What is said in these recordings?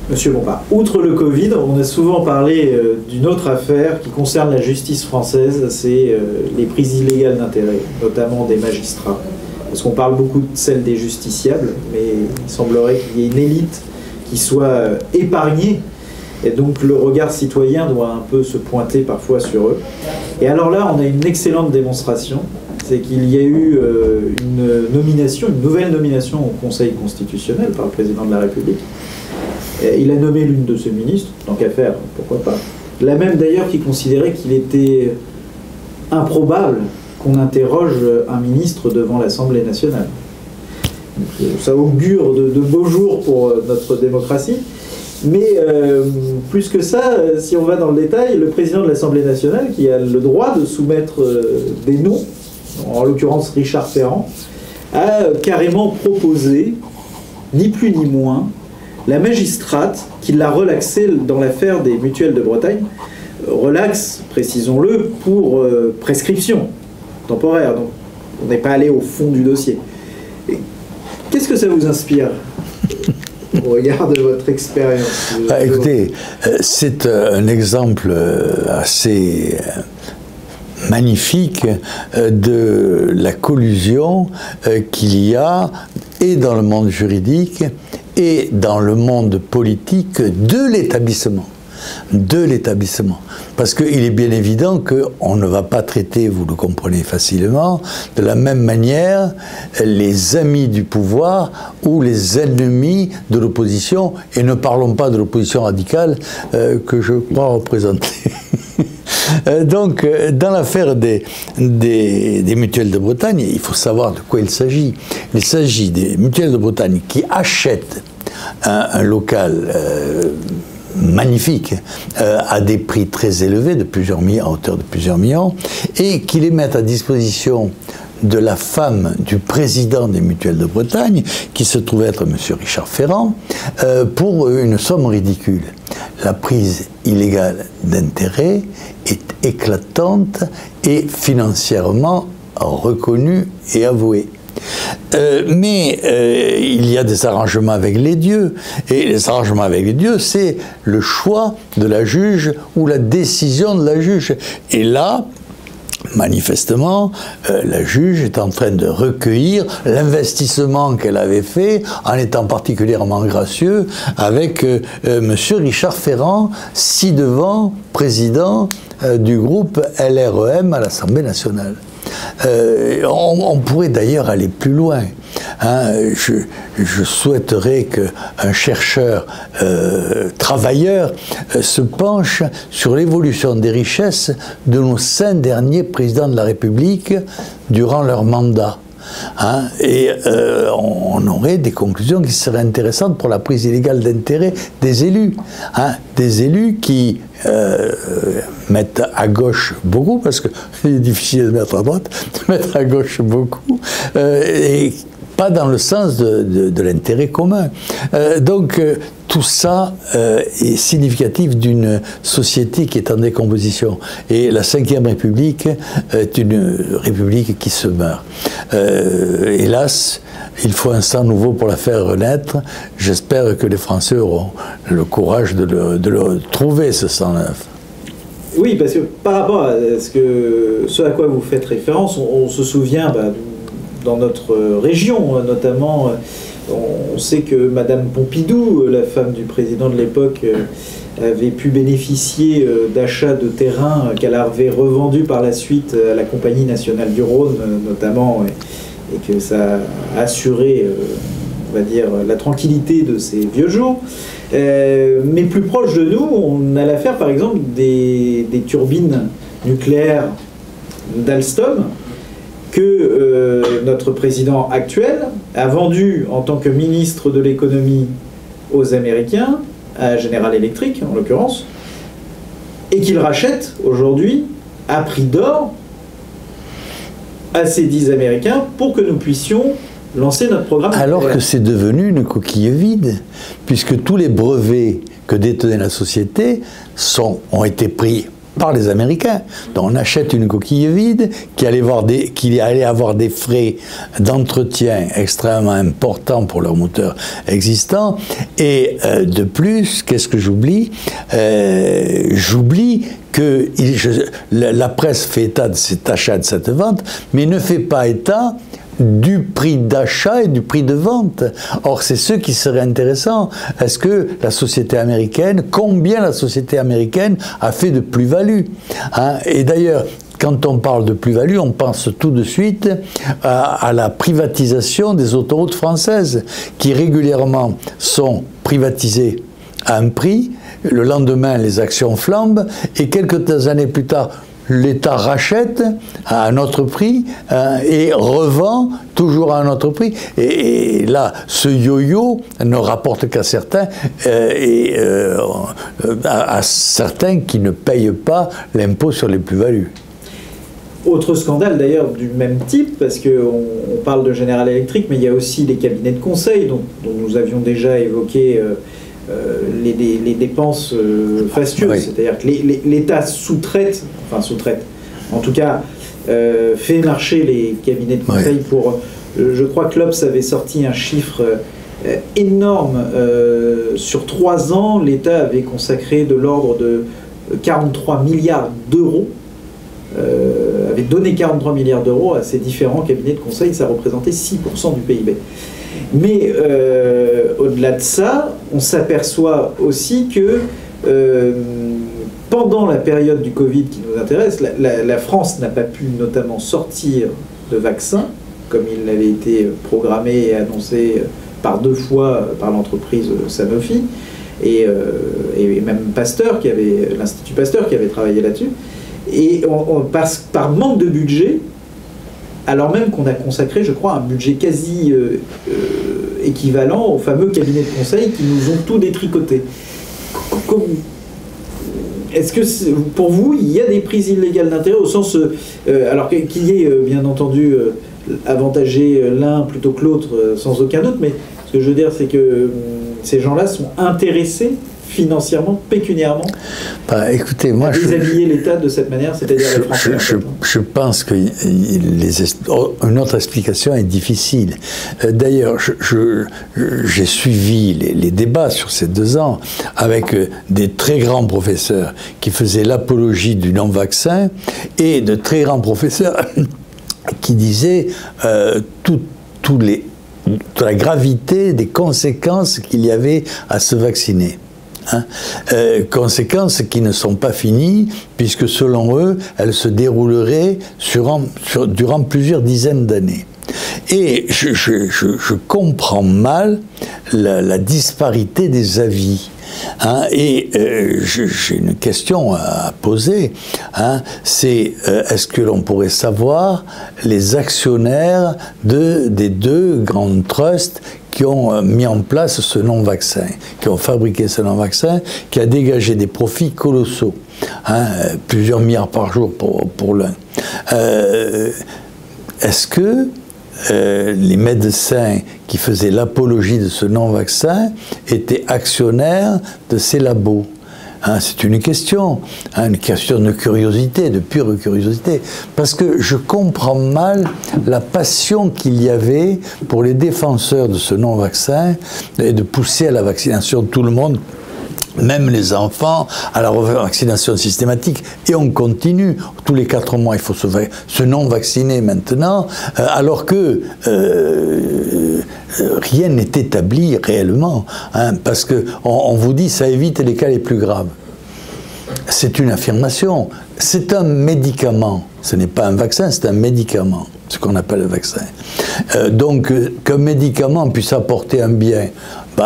Monsieur Bompard, outre le Covid, on a souvent parlé d'une autre affaire qui concerne la justice française, c'est les prises illégales d'intérêt, notamment des magistrats. Parce qu'on parle beaucoup de celle des justiciables, mais il semblerait qu'il y ait une élite qui soit épargnée, et donc le regard citoyen doit un peu se pointer parfois sur eux. Et alors là, on a une excellente démonstration, c'est qu'il y a eu une nouvelle nomination au Conseil constitutionnel par le président de la République. Il a nommé l'une de ses ministres, tant qu'à faire, pourquoi pas. La même d'ailleurs qui considérait qu'il était improbable qu'on interroge un ministre devant l'Assemblée nationale. Donc, ça augure de beaux jours pour notre démocratie. Mais plus que ça, si on va dans le détail, le président de l'Assemblée nationale, qui a le droit de soumettre des noms, en l'occurrence Richard Ferrand, a carrément proposé, ni plus ni moins, la magistrate qui l'a relaxé dans l'affaire des mutuelles de Bretagne, relax, précisons-le, pour prescription temporaire. Donc, on n'est pas allé au fond du dossier. Qu'est-ce que ça vous inspire au regard de votre expérience? Écoutez, c'est un exemple assez magnifique de la collusion qu'il y a et dans le monde juridique et dans le monde politique de l'établissement. Parce qu'il est bien évident qu'on ne va pas traiter, vous le comprenez facilement, de la même manière les amis du pouvoir ou les ennemis de l'opposition, et ne parlons pas de l'opposition radicale que je crois représenter. Donc, dans l'affaire des mutuelles de Bretagne, il faut savoir de quoi il s'agit. Il s'agit des mutuelles de Bretagne qui achètent un local magnifique, à des prix très élevés, à hauteur de plusieurs millions, et qui les mettent à disposition de la femme du président des mutuelles de Bretagne, qui se trouve être M. Richard Ferrand, pour une somme ridicule. La prise illégale d'intérêt est éclatante et financièrement reconnue et avouée. Mais il y a des arrangements avec les dieux, et les arrangements avec les dieux, c'est le choix de la juge ou la décision de la juge. Et là, manifestement, la juge est en train de recueillir l'investissement qu'elle avait fait, en étant particulièrement gracieux, avec M. Richard Ferrand, ci-devant président du groupe LREM à l'Assemblée nationale. On pourrait d'ailleurs aller plus loin. Hein. Je souhaiterais qu'un chercheur travailleur se penche sur l'évolution des richesses de nos 5 derniers présidents de la République durant leur mandat. Hein, et on aurait des conclusions qui seraient intéressantes pour la prise illégale d'intérêt des élus. Hein, des élus qui mettent à gauche beaucoup, parce qu'il est difficile de mettre à droite, de mettre à gauche beaucoup, et pas dans le sens de l'intérêt commun. Donc tout ça est significatif d'une société qui est en décomposition. Et la Ve République est une république qui se meurt. Hélas, il faut un sang nouveau pour la faire renaître. J'espère que les Français auront le courage de le trouver, ce sang neuf. Oui, parce que par rapport à ce à quoi vous faites référence, on se souvient, dans notre région notamment, on sait que Madame Pompidou, la femme du président de l'époque, avait pu bénéficier d'achats de terrains qu'elle avait revendus par la suite à la Compagnie nationale du Rhône notamment, et que ça a assuré, on va dire, la tranquillité de ces vieux jours. Mais plus proche de nous, on a l'affaire par exemple des turbines nucléaires d'Alstom que notre président actuel a vendu en tant que ministre de l'économie aux Américains, à General Electric en l'occurrence, et qu'il rachète aujourd'hui à prix d'or à ces 10 Américains pour que nous puissions lancer notre programme. Alors que c'est devenu une coquille vide, puisque tous les brevets que détenait la société ont été pris par les Américains. Donc on achète une coquille vide qui allait avoir des frais d'entretien extrêmement importants pour leur moteur existant. Et de plus, qu'est-ce que j'oublie? J'oublie que la presse fait état de cet achat, de cette vente, mais ne fait pas état du prix d'achat et du prix de vente. Or, c'est ce qui serait intéressant. Est-ce que la société américaine, combien la société américaine a fait de plus-value, hein? Et d'ailleurs, quand on parle de plus-value, on pense tout de suite à la privatisation des autoroutes françaises, qui régulièrement sont privatisées à un prix, le lendemain les actions flambent, et quelques années plus tard, l'État rachète à un autre prix et revend toujours à un autre prix. Et là, ce yo-yo ne rapporte qu'à certains à certains qui ne payent pas l'impôt sur les plus-values. Autre scandale d'ailleurs du même type, parce qu'on parle de General Electric, mais il y a aussi les cabinets de conseil dont nous avions déjà évoqué les dépenses fastueuses, oui. C'est-à-dire que l'État sous-traite, en tout cas fait marcher les cabinets de conseil, oui. Pour, je crois que l'Obs avait sorti un chiffre énorme, sur 3 ans, l'État avait consacré de l'ordre de 43 milliards d'euros, avait donné 43 milliards d'euros à ces différents cabinets de conseil, ça représentait 6% du PIB. Mais au-delà de ça, on s'aperçoit aussi que pendant la période du Covid qui nous intéresse, la France n'a pas pu notamment sortir de vaccins, comme il l'avait été programmé et annoncé par 2 fois par l'entreprise Sanofi, et même Pasteur, l'Institut Pasteur qui avait travaillé là-dessus. Et par manque de budget, alors même qu'on a consacré, je crois, un budget quasi équivalent aux fameux cabinets de conseil qui nous ont tout détricoté. Est-ce que, pour vous, il y a des prises illégales d'intérêt, au sens, alors qu'il y ait, bien entendu, avantagé l'un plutôt que l'autre, sans aucun doute, mais ce que je veux dire, c'est que ces gens-là sont intéressés financièrement, pécuniairement, écoutez, moi, à déshabiller l'État de cette manière, c'est-à-dire les Français. Je pense qu'une autre explication est difficile. D'ailleurs, j'ai suivi les débats sur ces 2 ans avec des très grands professeurs qui faisaient l'apologie du non-vaccin et de très grands professeurs qui disaient toute la gravité des conséquences qu'il y avait à se vacciner. Hein, conséquences qui ne sont pas finies, puisque selon eux, elles se dérouleraient durant plusieurs dizaines d'années. Et je comprends mal la disparité des avis. Hein, et j'ai une question à poser, hein, c'est est-ce que l'on pourrait savoir les actionnaires des 2 grands trusts qui ont mis en place ce non-vaccin, qui ont fabriqué ce non-vaccin, qui a dégagé des profits colossaux, hein, plusieurs milliards par jour pour l'un. Est-ce que les médecins qui faisaient l'apologie de ce non-vaccin étaient actionnaires de ces labos? Hein, c'est une question de curiosité, de pure curiosité, parce que je comprends mal la passion qu'il y avait pour les défenseurs de ce non-vaccin et de pousser à la vaccination de tout le monde, même les enfants, à la vaccination systématique, et on continue. Tous les 4 mois, il faut se non-vacciner maintenant, alors que rien n'est établi réellement, hein, parce qu'on vous dit ça évite les cas les plus graves. C'est une affirmation. C'est un médicament. Ce n'est pas un vaccin, c'est un médicament, ce qu'on appelle le vaccin. Donc, qu'un médicament puisse apporter un bien,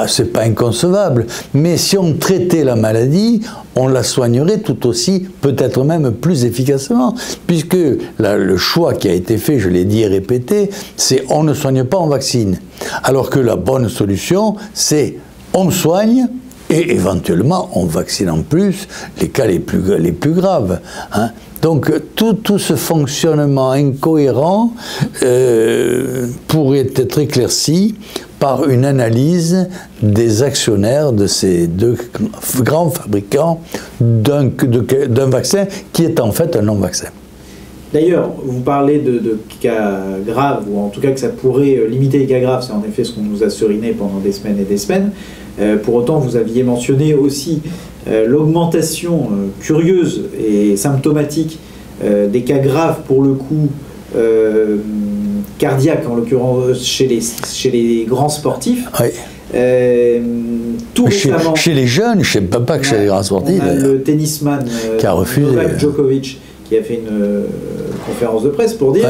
c'est pas inconcevable. Mais si on traitait la maladie, on la soignerait tout aussi, peut-être même plus efficacement, puisque le choix qui a été fait, je l'ai dit et répété, c'est on ne soigne pas, on vaccine. Alors que la bonne solution, c'est on soigne, et éventuellement, on vaccine en plus les cas les plus graves. Hein. Donc tout ce fonctionnement incohérent pourrait être éclairci par une analyse des actionnaires de ces deux grands fabricants d'un vaccin qui est en fait un non-vaccin. D'ailleurs, vous parlez de cas graves, ou en tout cas que ça pourrait limiter les cas graves, c'est en effet ce qu'on nous a seriné pendant des semaines et des semaines. Pour autant, vous aviez mentionné aussi l'augmentation curieuse et symptomatique des cas graves, pour le coup, cardiaques, en l'occurrence chez les grands sportifs. Oui. Tout récemment, chez les jeunes, je ne sais pas que chez les grands sportifs. On a le tennisman qui a refusé, Novak Djokovic, qui a fait une conférence de presse pour dire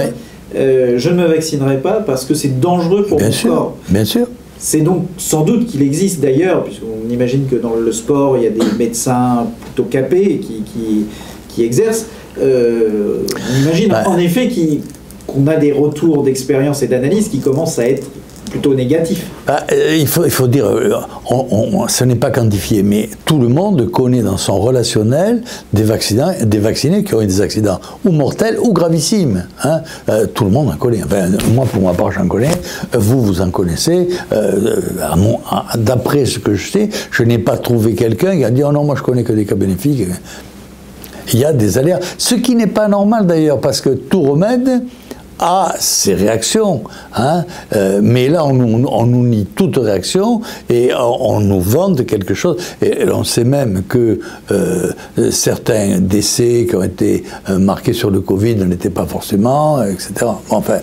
je ne me vaccinerai pas parce que c'est dangereux pour mon corps. Bien sûr. C'est donc sans doute qu'il existe d'ailleurs, puisqu'on imagine que dans le sport, il y a des médecins plutôt capés qui exercent. On imagine en effet qu'on a des retours d'expérience et d'analyse qui commencent à être plutôt négatifs. Il faut dire, ce n'est pas quantifié, mais tout le monde connaît dans son relationnel des vaccinés qui ont eu des accidents ou mortels ou gravissimes. Hein. Tout le monde en connaît. Enfin, moi, pour ma part, j'en connais. Vous en connaissez. D'après ce que je sais, je n'ai pas trouvé quelqu'un qui a dit « Oh non, moi je connais que des cas bénéfiques ». Il y a des aléas. Ce qui n'est pas normal d'ailleurs, parce que tout remède a ses réactions, hein, mais là on nous nie toute réaction et on nous vante quelque chose, et on sait même que certains décès qui ont été marqués sur le Covid ne l'étaient pas forcément, etc. Enfin,